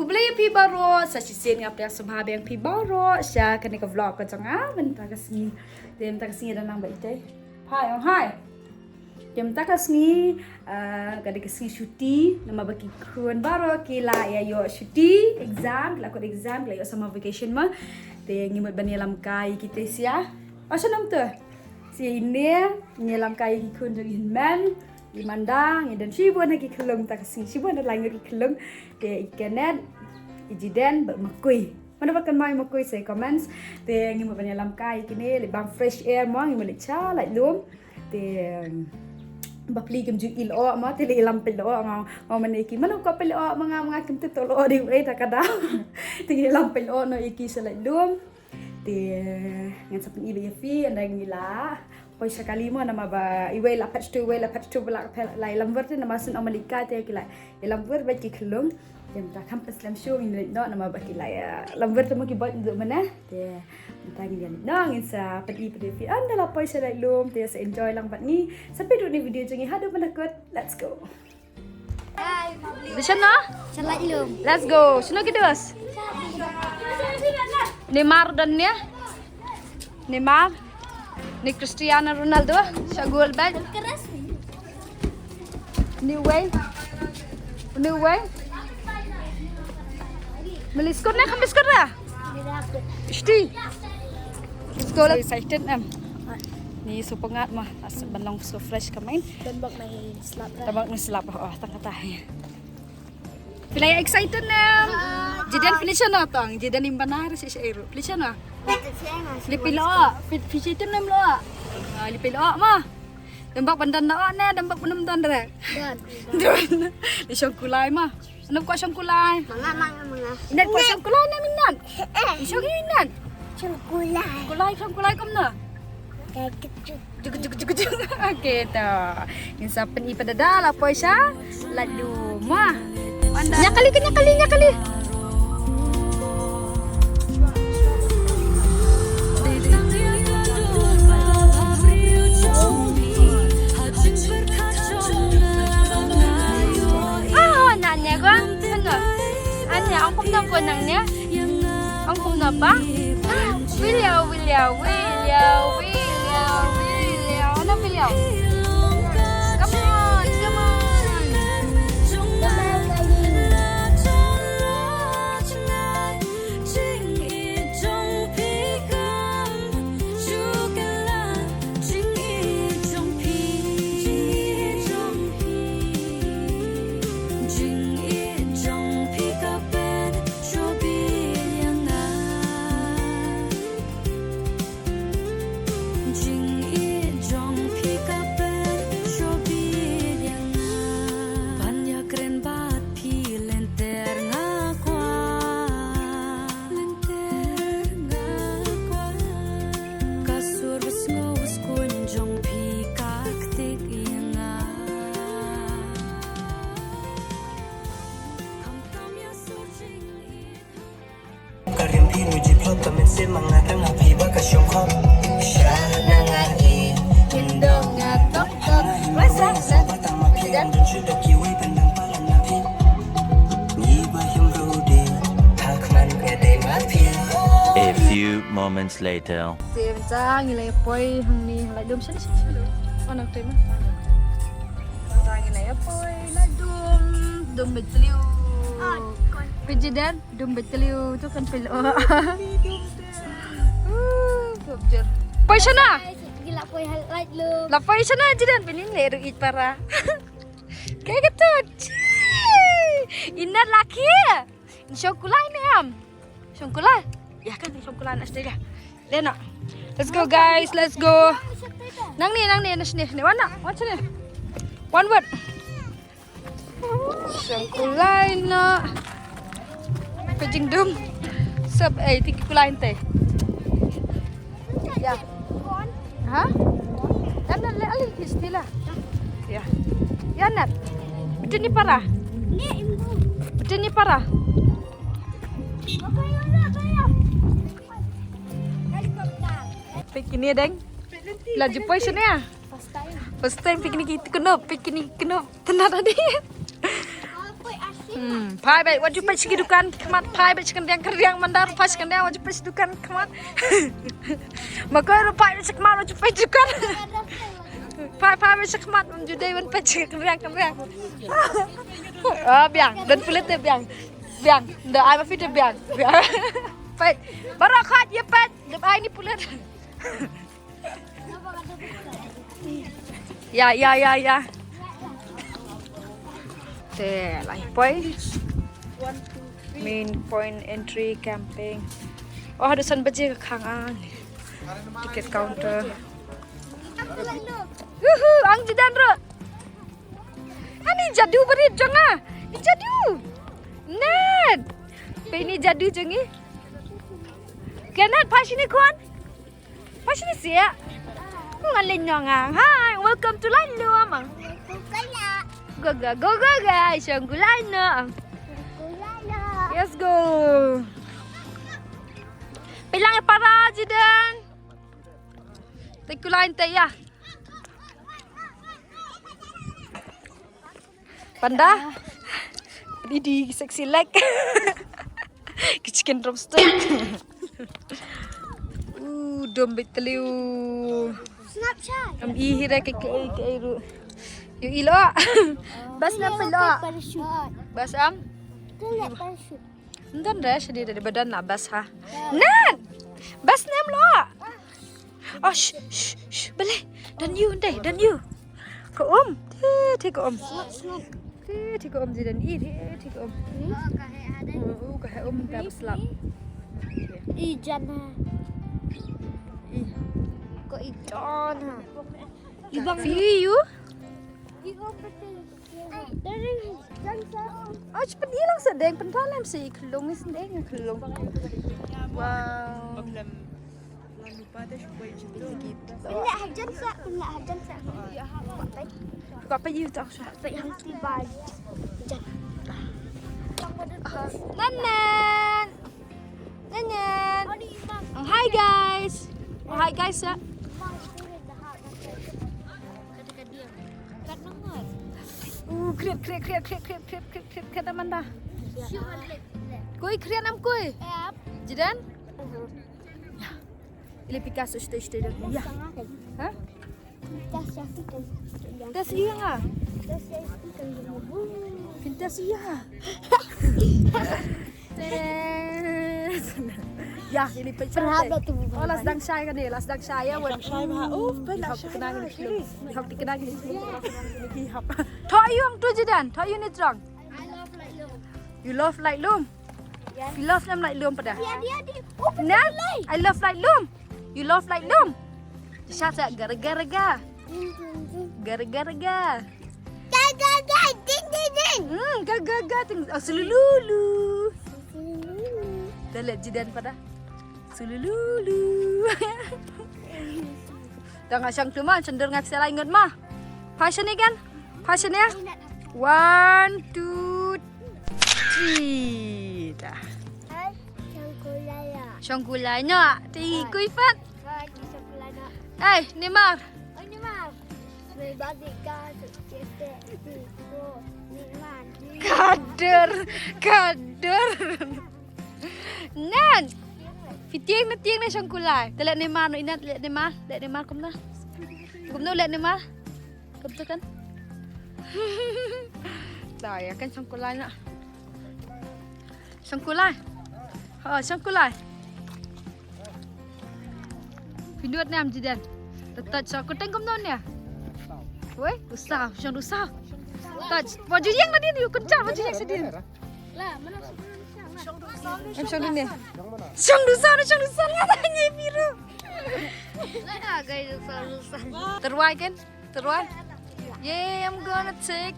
Kublai pi baro sa sisin nga pria sumhabe ang pi baro siya kani ka vlog ko changa benta kasni dem ta kasni dan nang baite hai dem ta kasni kadi kasni shuti nama baki kruan baro kila ya yo shuti exam la ko exam la yo sama vacation ma te ngimut bani lam kai kita sia asa nam tu si ini nyelam kai kun jadi man di mandang dan sibuan lagi kelung tak kasih sibuan ada lagi kelung de ikanet ijiden bermakui mana bahkan mai makui saya comments de ngi mo banyalam kai kini libang fresh air mo ngi mo licha like lum de bapli kem ju il o ma te ilam pel o ma maniki mana ko pel o mga kem te tolo di we ta kada te ilam pel o no iki sa like lum de ngan sapin ibe fi andai ngila poi sekali mo nama ba iwe la patch tu bela lai lamber te nama sun amalika te kila lamber ba ki khlung dem ta kam islam show in no nama ba kila lamber te mo ki ba ndu mana te ta ngi ni no ngin sa padi fi anda la poi sa lai lum te sa enjoy lang bat ni sampai ni video jengi hadu penakut let's go Hai, di sana salat lum. let's go sino kidos Neymar dan ya Neymar ni Cristiano Ronaldo sa goal bag Keras nih. new way meliskor na kami skor na Dirapit. isti let's go excited am ni supangat mah as banong so fresh kamain Tembak main slap. tabak ni selap tangkatah Pilay excited na jidan finish na tong jidan imbanar si Aero finish na Lipilo, fisitin nem lo. Lipilo mah. Dembak bandan na na, dembak penam dan dere. Dan. Di syong kulay mah. Anap ko syong kulay. Mga. Inan ko syong kulay na minan. Syong inan. Kulay. Syong kulay kam na. Kayak kecil. Juk. Okey ta. Yung sa pen ipadadala po siya. Ladu mah. Nyakali. Ang kumna po nangnya. Ang kumna pa? William. Ano William? Come on. Semangat ang api bakasyon ko siya nangain Indong nga tok. Wasa. batang makilang dun sudah kiwi pandang palang napi ni bayam rode hakman ngade mapi. A few moments later. Tim cha ngilay poy hangni halay dum siya. Ano tayo mo? Ta ngilay poy ladum dum betliu. Pijidan dum betliu tu kan pilo. Gobjer. Poy siya na. Gila po light lum. Lapay siya na jidan pilin lero it para. Kayak gitu. Inar laki. Syongkulay ni am. Syongkulay. Ya kan syongkulay na sila. Lena. Let's go guys, let's go. Nang ni nas ni. Ni wana. What's ni? One word. Syongkulay na. Pejing dum. Sab tiki kulay teh. Ya. Ha? Yan na ali istila. Ya. Yan na. Betul ni para. Betul ni para. Pikini deng. Laju poy sini ya. First time piknik itu kenop. Tenar tadi. Apoy asin. Pai baik wajib pas kedukan kemat pai baik keriang mandar pas kendang wajib pas kedukan kemat. Maka pai baik kemat wajib pas kedukan. Pai baik kemat menjudai wan pas keriang. Biang dan pelit biang. Biang, dah ai mafit biang. Pai barakat ya pat, dah ai ni pelit. Ya. Lain point. Main point entry camping. Oh, ada san baje ke khangan. Ticket counter. Ang jidan ro. Ani jadu berit janga. Ni jadu. Nat. Pe ni jadu jangi. Kenat pasini kon. Pasini sia. Ngalin nyongang. Hi, welcome to Lailum. Go guys, Shangulai na. Let's go. Pilang para jidan. Tikulain tayo. Panda. Di sexy leg. Chicken drumstick. Dombit teliu. Snapchat. Am ihira ke ru. Yung ilo. Bas na pilo. Bas am. Lihat parachute. Ndan dah sedih dari badan lah bas ha. Nan. Bas nam lo. Oh shh. Boleh. Dan you. Ko Thi ko Thi ko ji dan Thi ko ka hai dah selap. Ijan ha. Kok ikan ha. Ibang you. Dari jangsa. Oh, cepat hilang sedeng pendalam sih kelung sedeng kelung. Wow. Pula jangsa. Kau apa you tak sah? Yang tiba. Nanan. Hi guys. Ya. Kriat Amanda. Koi kriat nam koi. Jidan? Ili Picasso stay dah. Ya. Ha? Fantasia nga. Fantasia. Ya, ili Perhaba tu. Oh, las dang saya kan dia, las dang saya. Kenal ni. Thọ yung tu jidan, thọ you ni trong. You love Lightroom. You love them Lightroom pada. Nah, I love Lightroom. You love Lightroom. Siapa gara-gara ga. Gara-gara. Ding. Gaga ting sululu. Dah lihat jidan pada. Sululu. Dah ngasang tu mah cenderung ngak saya ingat mah. Fashion ni kan? Fashion ya? 1, 2, 3. Dah. Sangkulai nak. Ti kuifat. Neymar. Kader. Nan. Fitiang na sangkulai. Lihat Neymar no inat lihat Neymar kom na. Kom na lihat Neymar. Kom tu kan. Dah ya kan sangkulai nak. Sangkulai. Sangkulai. Pinduat ni am jidan. Tetap aku tengok non ya. Woi, usah. Touch. Baju yang tadi ni kencang baju yang sedih. Lah, mana Shang ni. Shang dusan katanya biru. lah guys, salusan. Terwai kan? Terwai. Yeah, I'm gonna take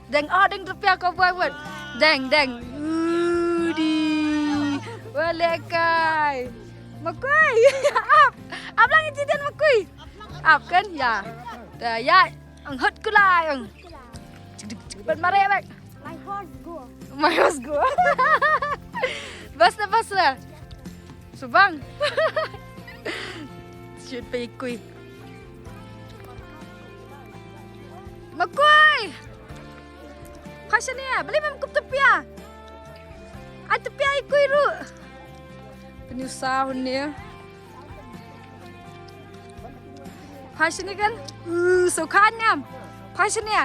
deng tepi aku buat. Deng. Udi. Walekai. Makui. Up lang jidan makui. Up kan? Ya. Dah ya. Ang hot kulai ang. Cepat mari bak. My horse go. Bas na. Subang. Shoot pa ikoy. Makoy! Kasya niya. Bali mam kuptop ya. tapi ai kui ru. Penyusah ni. Passion ni kan? Sukan nyam. Passion ni.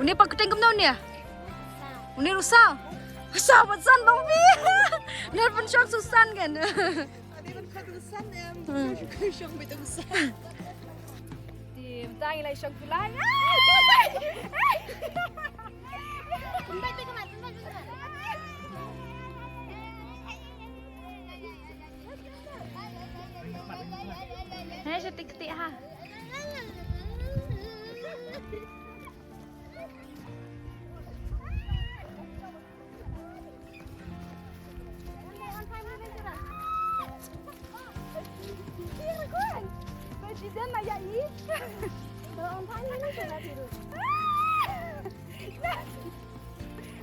Ini pak ketengkem tau ni. Ini rusak. Sahabat san bang Pi. Ni pun syok susan kan. Tim tangi lai syok pulai. Tumbai tu kemat. Hei, setik-setik ha. Presiden nak yai. On time ni saya tidur.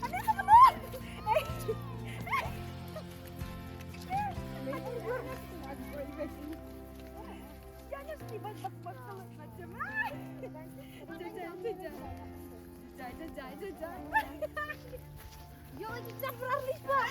Ada sebenar. Jangan sibuk bak macam. Jajah. Yo, jajah berarti pak.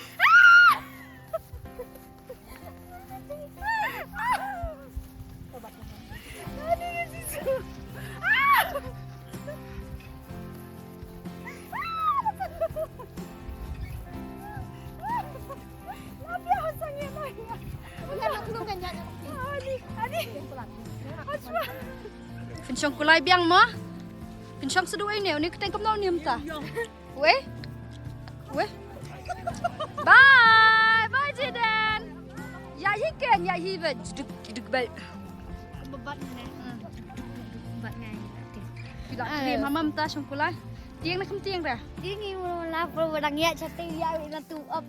Pinsyong kulay biang mo? Pinsyong seduai ni, ni ketengkap nau ni mta. Weh? Bye Jidan. Ya hiken, ya hibat. Duduk balik. Bebat ni. Bebat ni. Bila ni mama mta syong kulay. Tiang nak tiang dah. Dia ni mula berang ya chatting ya ina tu up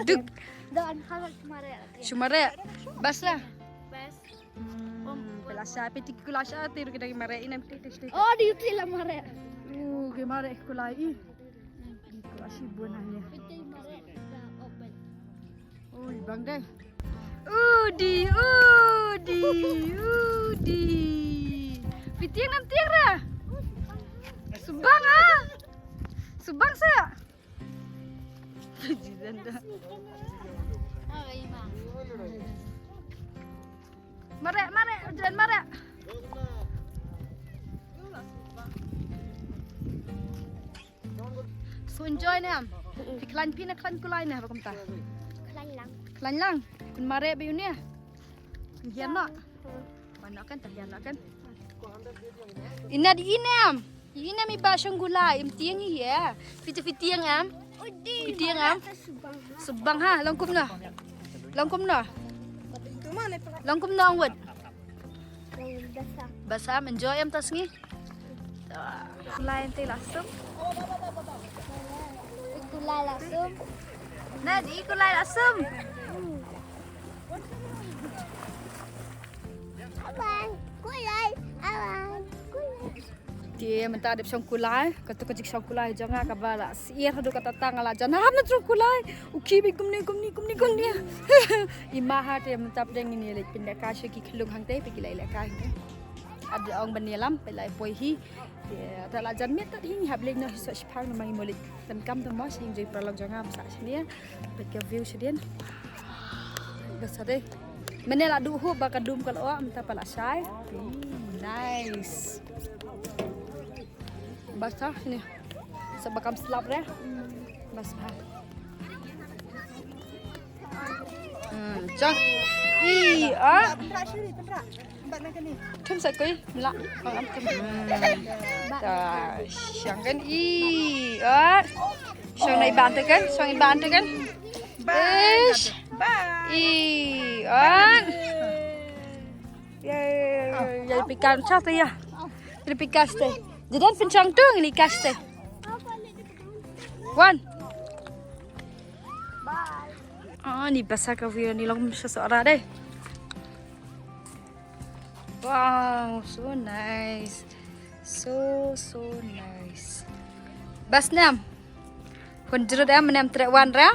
Duk. dan hal kemarin. Shumare. Bas lah. Best. Pelasya petik kulasya tiru kita mare ina tes. Oh, di util lah mare. Gemare kulai. Kulasi buananya. Piti mare dah open. Ui, bang deh. Udi. Pitiang nam tiang dah. Subang ah. Subang saya. Jidan dah. Ah, ima. Mare, jangan mare. So enjoy ni am. Iklan pina klan kulai ni apa kamu tak? Kelang. Klan lang. Kun mare biu ni. Hian nak. Mana kan tak hian kan? Ina di ini am. Ini mi basang gulai. Tiang ni ya. Fiti-fiti yang am. Fiti yang am. Subang ha. Langkum na. Langkum na angwat. Basam enjoy am tas ni. Lain teh lasem. Kulai langsung. Nah, di kulai lasem. Abang, kulai. Dia minta ada syong kulai, kata kecik syong kulai jangan kabala. Siir hadu kata tangala jangan hamna syong kulai. Uki bi kumni. Imaha dia minta pedang ini lek pindah kasih ki kelung hang teh pergi lai lekah ni. Ada orang benelam pelai poihi. Dia tak lajan met tak hing hablek no hisap sepang nama imolik. Dan kam tu mas hing jadi peralog jangan besar sini. Pergi view sedian. Besar deh. Menela duhu bakadum kalau awak minta pala syai. Nice. Basah ini. Sebakam selap deh. Basah. Cang. Thum sai kui melak. Am thum. Syang kan Syang nai ban tu kan? Syang ban tu kan? Ish. Ya pikan chat ya. Jadi pikas teh. Jadi pincang tu ini kas teh. One. Ni basah ka view ni long seseorang deh. Wow, so nice. So nice. Bas nam. Kon jerut am nam trek wan ra?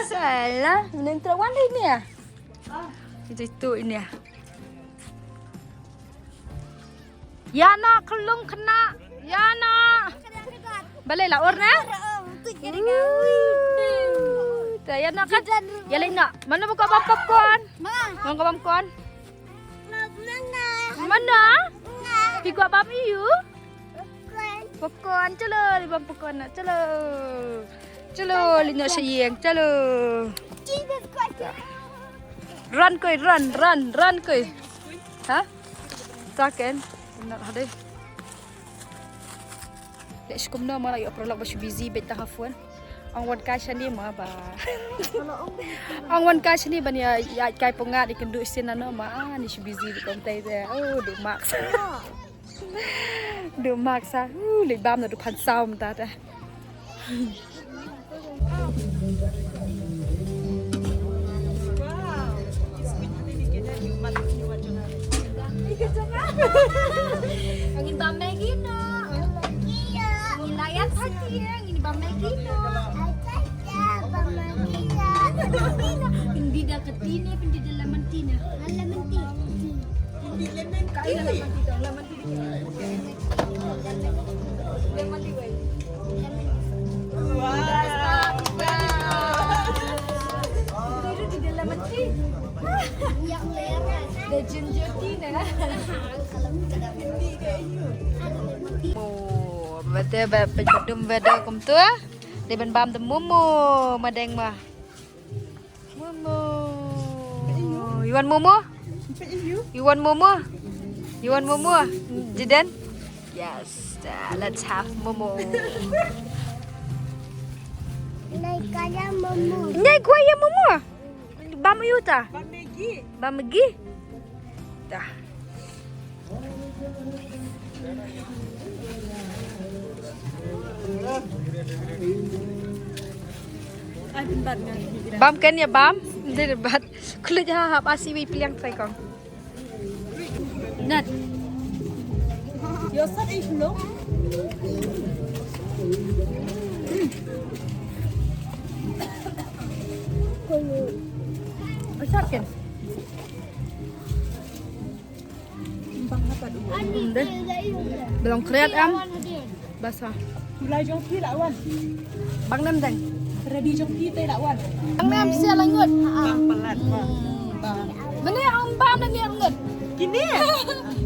Salah, nam trek wan ini ya. Itu ini ya. Ya nak kelung kena. Ya nak. Balik lah or na. Tu jadi kawin. Saya nak kan. Ya lain nak. Mana buka bam popcorn? Mana? Mana buka popcorn? Mana? Mana? Pi gua bam you. Popcorn chalo, di bam popcorn nak chalo. Chalo, li nak sayang chalo. Run koi, run koi. Ha? Taken. Nak ada. Lek skum na mala yo prolog ba busy bet ta hafun. Ang wan ka siya ni ma ba. Ang wan ka siya ni ba niya kay ponga di kendu sin ano ma ni busy di kontai de. Oh, du max. Du max sa. Le bam na du pan saum ta ta. Angin bam lagi no. Angin layan hati angin bam lagi no. Hindi dekat tina, hindi dalam tina. Laman tina. Hindi lemon kaya laman tina, laman tina. Lemon liway. Wow. Itu di dalam tina. Yang merah. The ginger tina. Oh, betul betul betul kum tu. Di ban bam tu mumu madeng mah. Mumu. You want mumu? You want mumu? You want mumu? Jidan? Yes. Let's have mumu. Naik kaya mamu. Nyai gua ya mumu. Bam you ta? Bam megi. Bam megi. Dah. Bam kan ya bam? Dia debat. Kulit hap asiwi piliang try kong. Nat. Yo sat ay hulog. Besar kan? Deh. Belum kreat am. Basah. Tulay jong pi lawan. Bang nam deng. Ready jong pi tay lawan. Bang nam sia langut. Bang pelat pa. Mana ang bam na niya langut? Kini.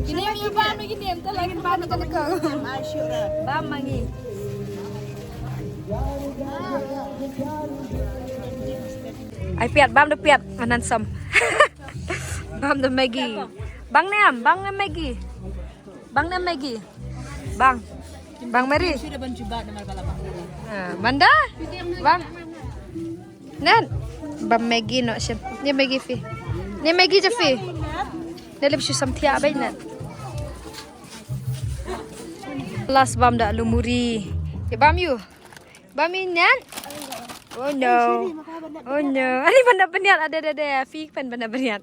Kini yung bam na gini. Ito lagi bam na kanaka. Masyura. Bam mangi. Ai piat bam na piat manan sam. Bam na Maggie. Bang nam Maggie. Bang nam Maggie. Bang. Bang Mary. Sudah banjuba naman pala bang. Manda. Bang. Nan. Bam Maggie no siya. Ni Maggie fi. Ni Maggie je fi. Nelip siya samtia bay nan. Last bam da lumuri. Ya bam you. Bam nan. Oh no. Oh no. Ani banda beniat ada. Fi pen banda beniat.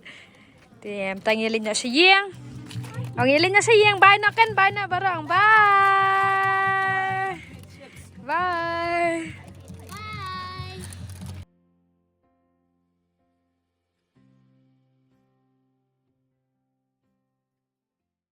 Tem tangilin na siya. Ang ilin na siya. Bye na kan. Bye na barang. Bye.